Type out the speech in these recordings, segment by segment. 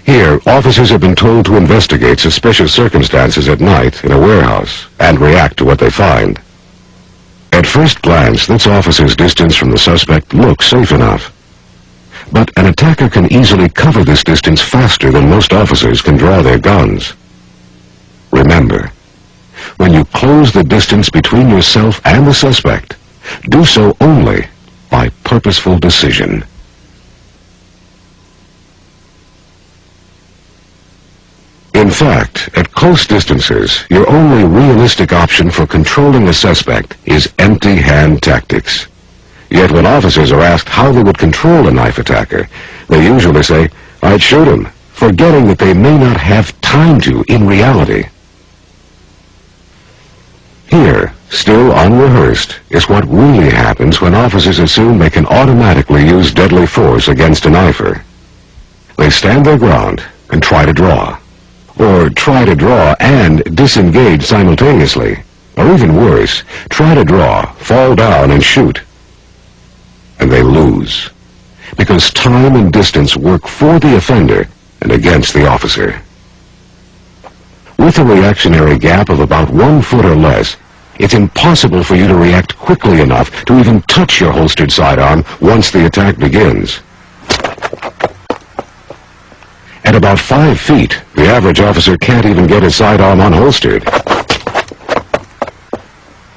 Here, officers have been told to investigate suspicious circumstances at night in a warehouse and react to what they find. At first glance, this officer's distance from the suspect looks safe enough. But an attacker can easily cover this distance faster than most officers can draw their guns. Remember, when you close the distance between yourself and the suspect, do so only by purposeful decision. In fact, at close distances, your only realistic option for controlling a suspect is empty-hand tactics. Yet when officers are asked how they would control a knife attacker, they usually say, "I'd shoot him," forgetting that they may not have time to in reality. Here, still unrehearsed, is what really happens when officers assume they can automatically use deadly force against a knifer. They stand their ground and try to draw. Or try to draw and disengage simultaneously. Or even worse, try to draw, fall down, and shoot. And they lose. Because time and distance work for the offender and against the officer. With a reactionary gap of about 1 foot or less, it's impossible for you to react quickly enough to even touch your holstered sidearm once the attack begins. At about 5 feet, the average officer can't even get his sidearm unholstered.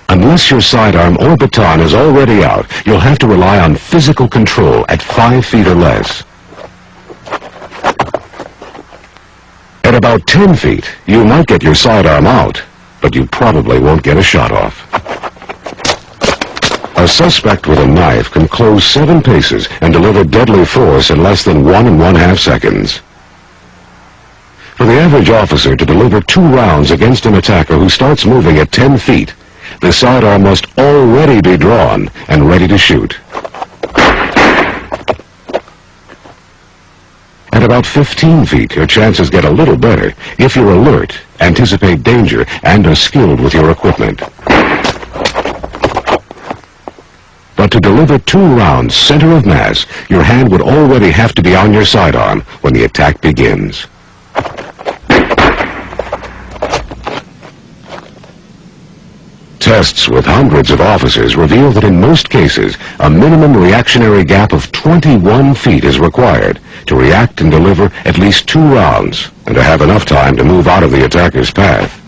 Unless your sidearm or baton is already out, you'll have to rely on physical control at 5 feet or less. At about 10 feet, you might get your sidearm out, but you probably won't get a shot off. A suspect with a knife can close 7 paces and deliver deadly force in less than 1 1/2 seconds. For the average officer to deliver 2 rounds against an attacker who starts moving at 10 feet, the sidearm must already be drawn and ready to shoot. At about 15 feet, your chances get a little better if you're alert, anticipate danger, and are skilled with your equipment. But to deliver 2 rounds center of mass, your hand would already have to be on your sidearm when the attack begins. Tests with hundreds of officers reveal that in most cases, a minimum reactionary gap of 21 feet is required to react and deliver at least 2 rounds and to have enough time to move out of the attacker's path.